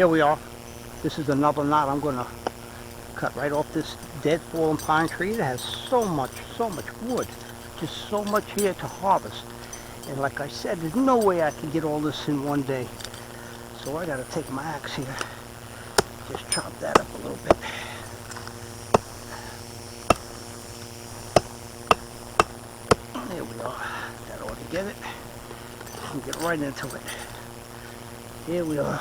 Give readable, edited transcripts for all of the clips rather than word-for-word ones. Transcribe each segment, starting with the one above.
Here we are. This is another knot I'm going to cut right off this dead fallen pine tree. It has so much wood. Just so much here to harvest. And like I said, there's no way I can get all this in one day. So I got to take my axe here. Just chop that up a little bit. There we are. That ought to get it. And get right into it. Here we are.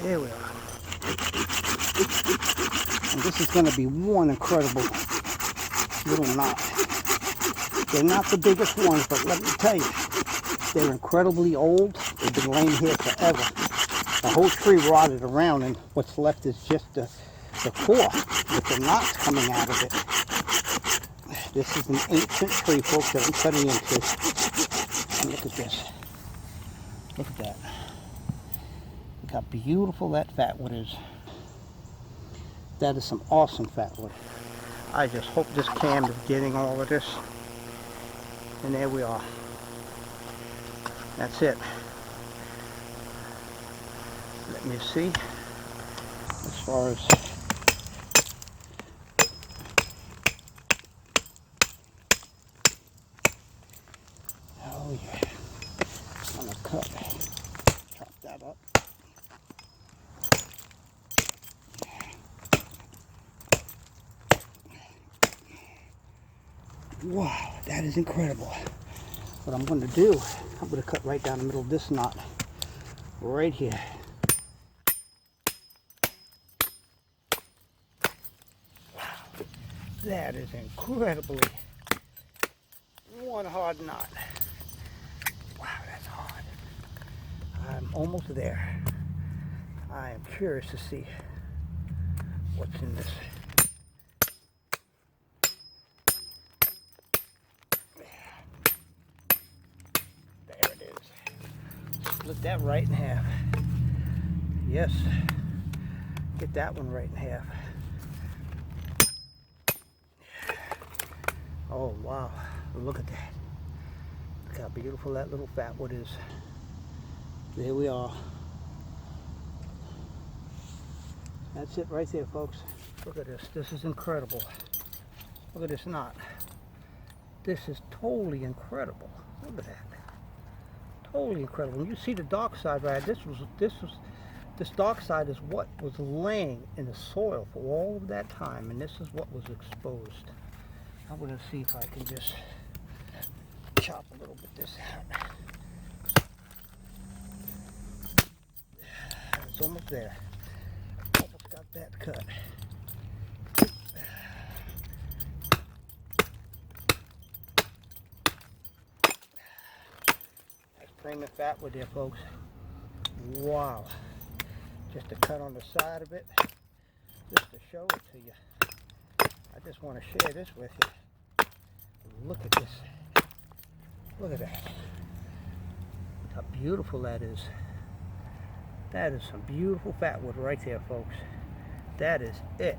There we are. And this is going to be one incredible little knot. They're not the biggest ones, but let me tell you, they're incredibly old. They've been laying here forever. The whole tree rotted around, and what's left is just the core with the knots coming out of it. This is an ancient tree, folks, that I'm cutting into. And look at this. Look at that. Look how beautiful that fatwood is. That is some awesome fatwood. I just hope this cam is getting all of this. And there we are. That's it. Let me see. As far as oh yeah. I'm gonna cut. Chop that up. Wow, that is incredible. What I'm going to do, I'm going to cut right down the middle of this knot. Right here. Wow, that is incredibly one hard knot. Wow, that's hard. I'm almost there. I am curious to see what's in this. Split that right in half. Yes. Get that one right in half. Oh wow. Look at that. Look how beautiful that little fatwood is. There we are. That's it right there, folks. Look at this. This is incredible. Look at this knot. This is totally incredible. Look at that. Totally incredible. And you see the dark side right? This dark side is what was laying in the soil for all of that time, and this is what was exposed. I'm going to see if I can just chop a little bit this out. It's almost there. Almost got that cut. Premium fatwood there, folks. Wow. Just a cut on the side of it, just to show it to you. I just want to share this with you. Look at this. Look at that. Look how beautiful that is. That is some beautiful fatwood right there, folks. That is it.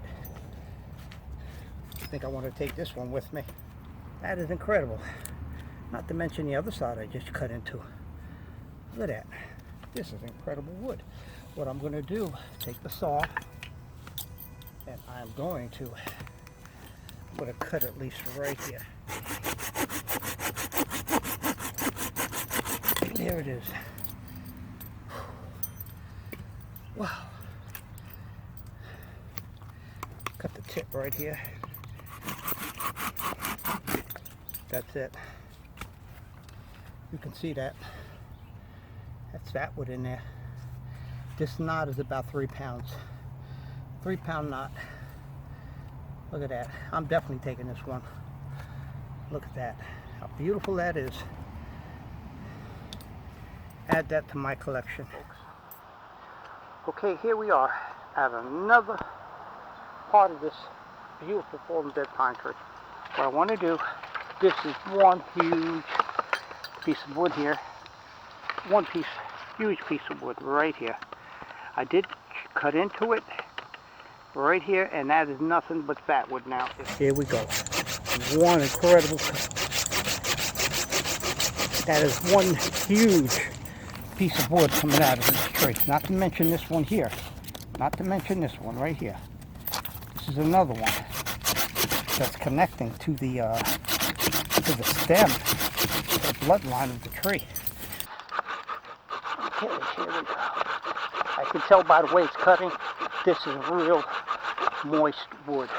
I think I want to take this one with me. That is incredible. Not to mention the other side I just cut into. Look at that. This is incredible wood. What I'm going to do, take the saw, and I'm going to cut at least right here. There it is. Wow. Cut the tip right here. That's it. You can see that. That's fatwood in there. This knot is about 3 pounds. 3 pound knot. Look at that. I'm definitely taking this one. Look at that. How beautiful that is. Add that to my collection. Okay, here we are at another part of this beautiful fallen dead pine tree. What I want to do, this is one huge piece of wood here. One piece, huge piece of wood right here. I did cut into it right here, and that is nothing but fatwood now. Here we go. One incredible cut. That is one huge piece of wood coming out of this tree. Not to mention this one here. Not to mention this one right here. This is another one that's connecting to the stem, the bloodline of the tree. Okay, here we go. I can tell by the way it's cutting, this is real moist wood.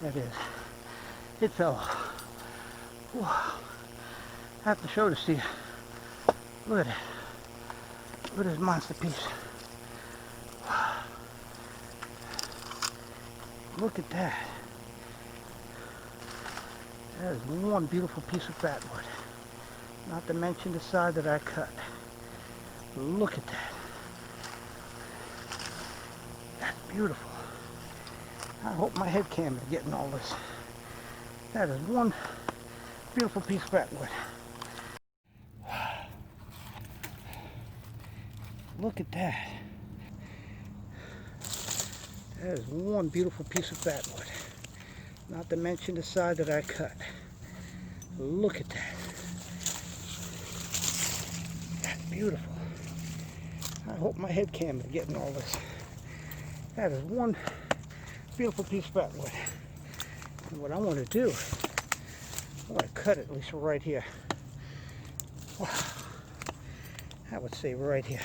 That is. It fell. Whew. I have to show this to you. Look at it. Look at this monster piece. Look at that. That is one beautiful piece of fatwood. Not to mention the side that I cut. Look at that. That's beautiful. I hope my head cam is getting all this. That is one beautiful piece of fatwood. Look at that. That is one beautiful piece of fatwood. Not to mention the side that I cut. Look at that. That's beautiful. I hope my head cam is getting all this. That is one beautiful piece of fatwood. And what I want to do, I want to cut it at least right here. Wow. I would say right here.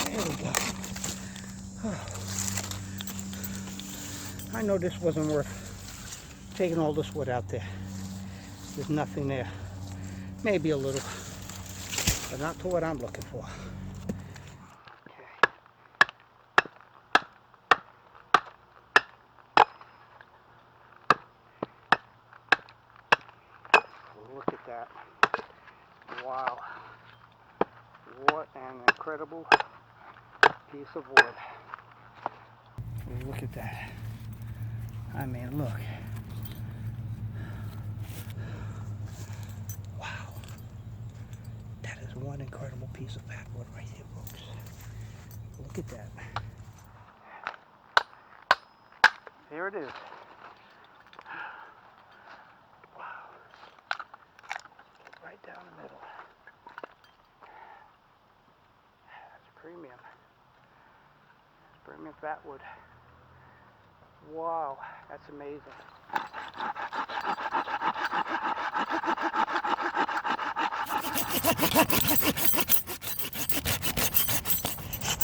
There we go. Oh. I know this wasn't worth taking all this wood out there. There's nothing there. Maybe a little, but not to what I'm looking for. Look at that. Wow. What an incredible piece of wood. Look at that. I mean, look. Wow. That is one incredible piece of fatwood right here, folks. Look at that. Here it is. Right down the middle. That's premium. That's premium fatwood. Wow, that's amazing.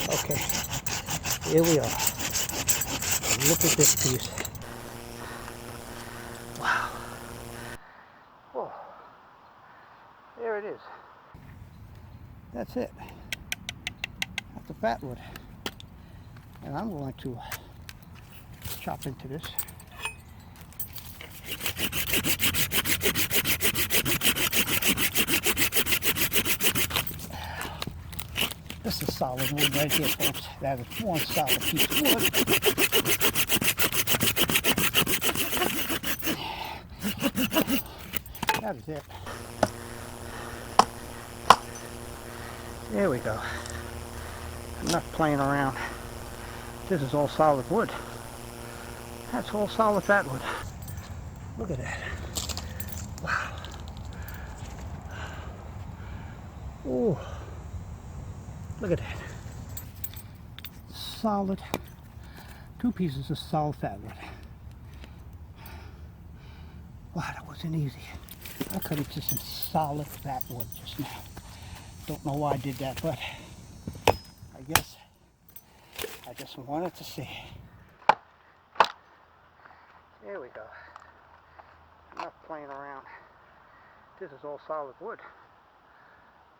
Okay, here we are. Look at this piece. Wow. Whoa. There it is. That's it. That's the fatwood. And I'm going to chop into this. This is solid wood right here, folks. That is one solid piece of wood. That is it. There we go. Enough playing around. This is all solid wood. That's all solid fatwood. Look at that. Wow. Ooh. Look at that. Solid. 2 pieces of solid fatwood. Wow, that wasn't easy. I cut into some solid fatwood just now. Don't know why I did that, but I guess I just wanted to see. There we go. Enough playing around. This is all solid wood.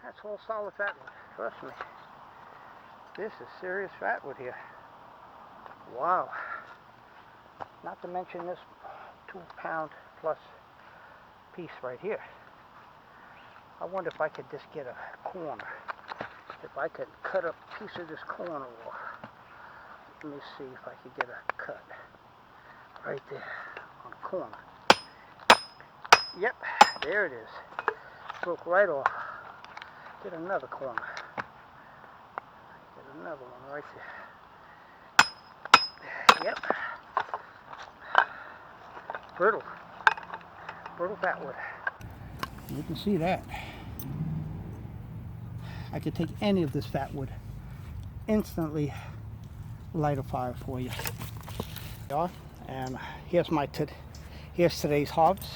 That's all solid fatwood. Trust me. This is serious fatwood here. Wow. Not to mention this 2-pound plus piece right here. I wonder if I could just get a corner. If I could cut a piece of this corner off. Let me see if I could get a cut. Right there on the corner. Yep, there it is. Broke right off. Get another corner. Get another one right there. Yep. Brittle. Brittle fatwood. You can see that. I could take any of this fatwood, instantly light a fire for you. And here's today's harvest.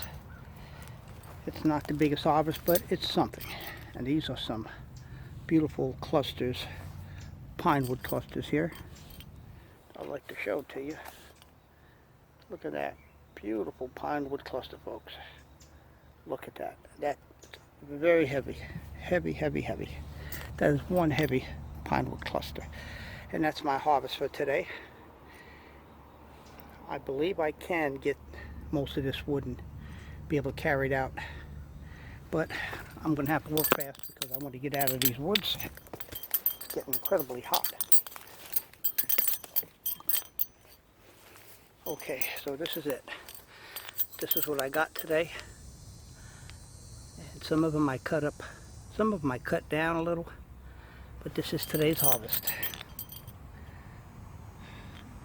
It's not the biggest harvest, but it's something. And these are some beautiful clusters, pine wood clusters here. I'd like to show to you. Look at that. Beautiful pine wood cluster, folks. Look at that. That's very heavy. Heavy, heavy, heavy. That is one heavy pine wood cluster. And that's my harvest for today. I believe I can get most of this wood and be able to carry it out. But I'm going to have to work fast because I want to get out of these woods. It's getting incredibly hot. Okay, so this is it. This is what I got today. And some of them I cut up, some of them I cut down a little, but this is today's harvest.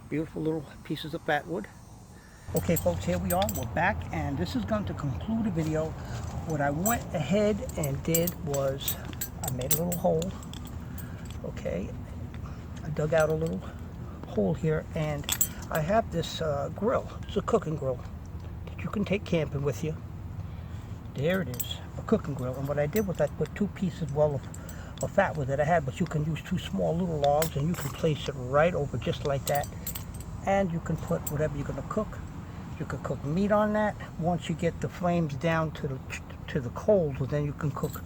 Beautiful little pieces of fatwood. Okay folks, here we are, we're back, and this is going to conclude the video. What I went ahead and did was I made a little hole. Okay, I dug out a little hole here, and I have this grill. It's a cooking grill that you can take camping with you. There it is, a cooking grill. And what I did was I put 2 pieces of fatwood that I had, but you can use 2 small little logs, and you can place it right over just like that. And you can put whatever you're going to cook. You can cook meat on that. Once you get the flames down to the coals, well, then you can cook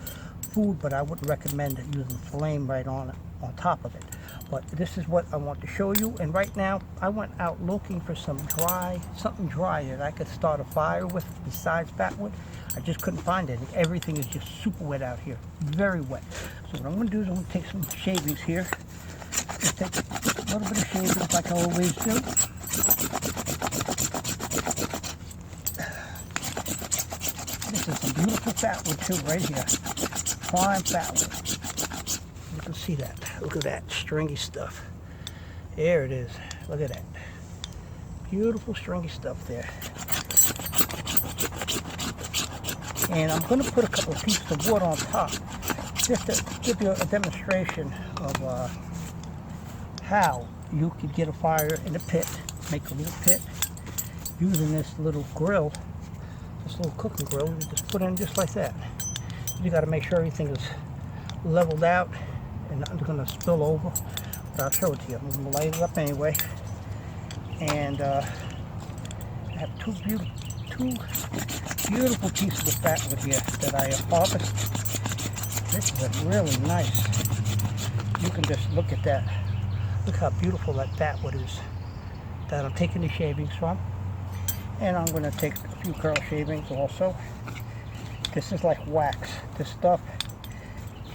food, but I wouldn't recommend using flame right on top of it. But this is what I want to show you. And right now, I went out looking for something dry that I could start a fire with besides fatwood. I just couldn't find any. Everything is just super wet out here, very wet. So what I'm going to do is I'm going to take some shavings here. Just take a little bit of shavings like I always do. This is some beautiful fatwood too, right here. Prime fatwood. You can see that. Look at that stringy stuff. There it is. Look at that. Beautiful stringy stuff there. And I'm going to put a couple of pieces of wood on top, just to give you a demonstration of how you could get a fire in a pit, make a little pit, using this little grill, this little cooking grill. You just put in just like that. You got to make sure everything is leveled out and nothing's going to spill over. But I'll show it to you. I'm going to light it up anyway. And I have two beautiful pieces of fatwood here that I harvested. This is really nice. You can just look at that. Look how beautiful that fatwood is that I'm taking the shavings from. And I'm going to take a few curl shavings also. This is like wax. This stuff,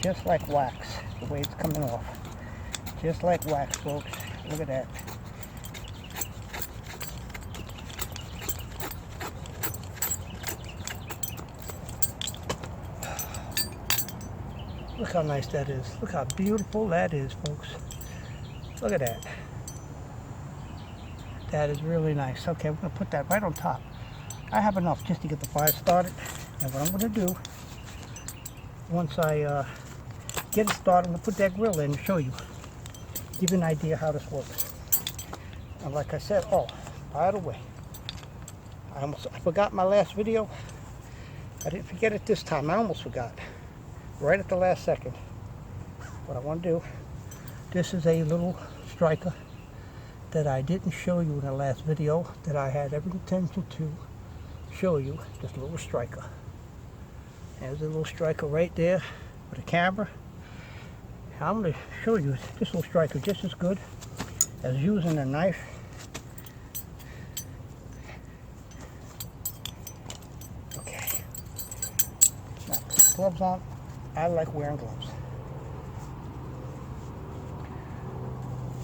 just like wax, the way it's coming off. Just like wax, folks. Look at that. Look how nice that is. Look how beautiful that is, folks. Look at that. That is really nice. Okay, we're going to put that right on top. I have enough just to get the fire started. And what I'm going to do, once I get it started, I'm going to put that grill in and show you. Give you an idea how this works. And like I said, oh, by the way, I forgot my last video. I didn't forget it this time. I almost forgot. Right at the last second. What I want to do, this is a little striker that I didn't show you in the last video, that I had every intention to show you. This little striker. There's a little striker right there with a camera. I'm going to show you this little striker just as good as using a knife. Okay. Now put gloves on. I like wearing gloves.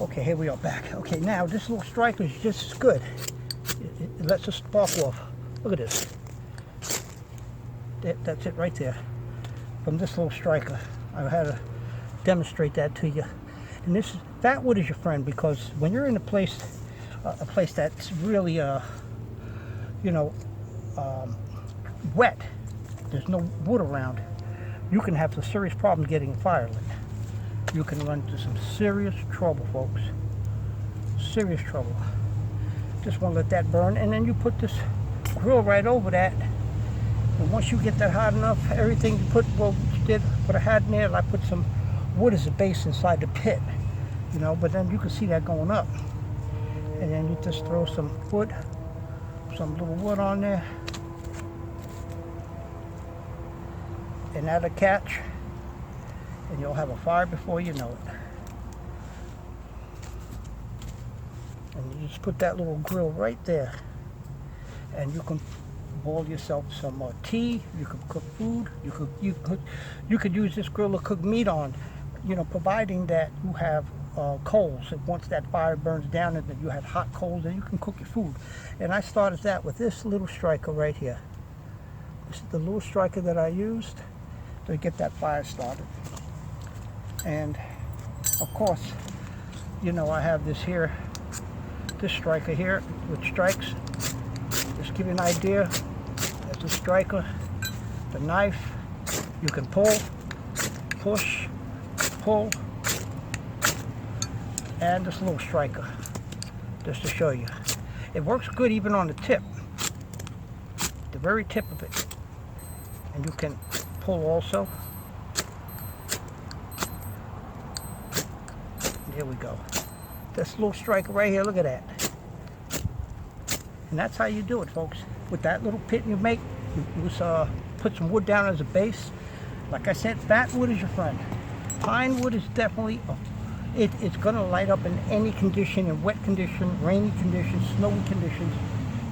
Okay, here we are back. Okay, now this little striker is just as good. It lets us spark off. Look at this. That's it right there. from this little striker. I had to demonstrate that to you. And this Fatwood is your friend, because when you're in a place that's really wet, there's no wood around, you can have some serious problems getting fire lit. You can run into some serious trouble, folks. Serious trouble. Just want to let that burn, and then you put this grill right over that. And once you get that hot enough, everything you put, well, you did what I had in there, and I put some wood as a base inside the pit, but then you can see that going up. And then you just throw some wood, some little wood on there, and that'll catch, and you'll have a fire before you know it. And you just put that little grill right there, and you can boil yourself some tea. You can cook food. You could use this grill to cook meat on, providing that you have coals. And once that fire burns down and then you have hot coals, then you can cook your food. And I started that with this little striker right here. This is the little striker that I used to get that fire started. And of course, I have this striker here, which strikes. Just give you an idea. That's a striker. The knife, you can pull, push, pull, and this little striker, just to show you. It works good even on the tip, the very tip of it. And you can pull also. There we go. This little striker right here, look at that. And that's how you do it, folks. With that little pit you make, you put some wood down as a base. Like I said, Fatwood is your friend. Pine wood is definitely, it's going to light up in any condition, in wet condition, rainy conditions, snowy conditions.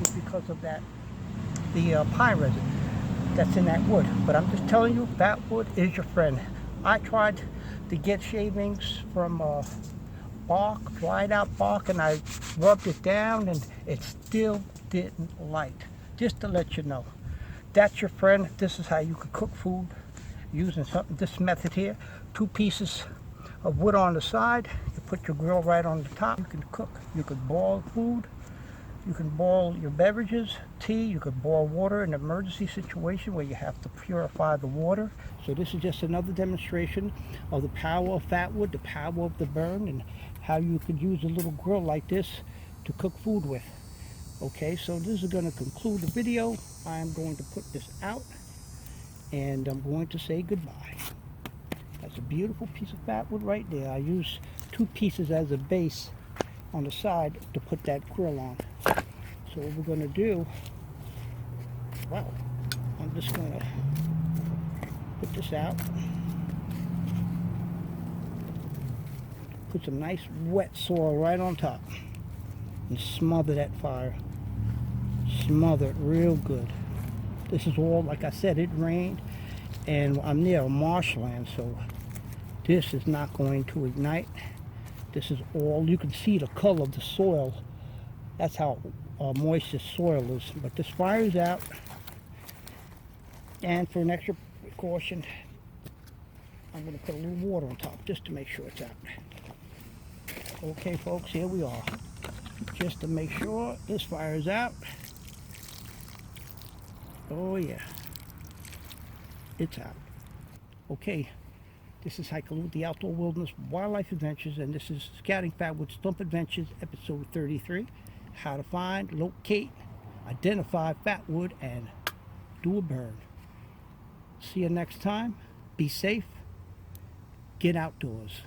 It's because of that, the pine resin that's in that wood. But I'm just telling you, Fatwood is your friend. I tried to get shavings from bark, dried out bark, and I rubbed it down, and it still didn't light. Just to let you know, that's your friend. This is how you could cook food using this method here. 2 pieces of wood on the side. You put your grill right on the top. You can cook. You could boil food. You can boil your beverages, tea. You could boil water in an emergency situation where you have to purify the water. So this is just another demonstration of the power of Fatwood, the power of the burn, and how you could use a little grill like this to cook food with. Okay, so this is going to conclude the video. I am going to put this out, and I'm going to say goodbye. That's a beautiful piece of Fatwood right there. I use 2 pieces as a base on the side to put that grill on. So what we're going to do, well, I'm just going to put this out. Put some nice wet soil right on top and smother that fire. Smother it real good. This is all, like I said, it rained, and I'm near a marshland, so this is not going to ignite. This is all, you can see the color of the soil. That's how moist the soil is. But this fire is out, and for an extra precaution, I'm going to put a little water on top just to make sure it's out. Okay, folks, here we are. Just to make sure this fire is out. Oh yeah, it's out. Okay, this is hiking with the Outdoor Wilderness Wildlife Adventures, and this is Scouting Fatwood Stump Adventures, episode 33. How to find, locate, identify Fatwood, and do a burn. See you next time. Be safe. Get outdoors.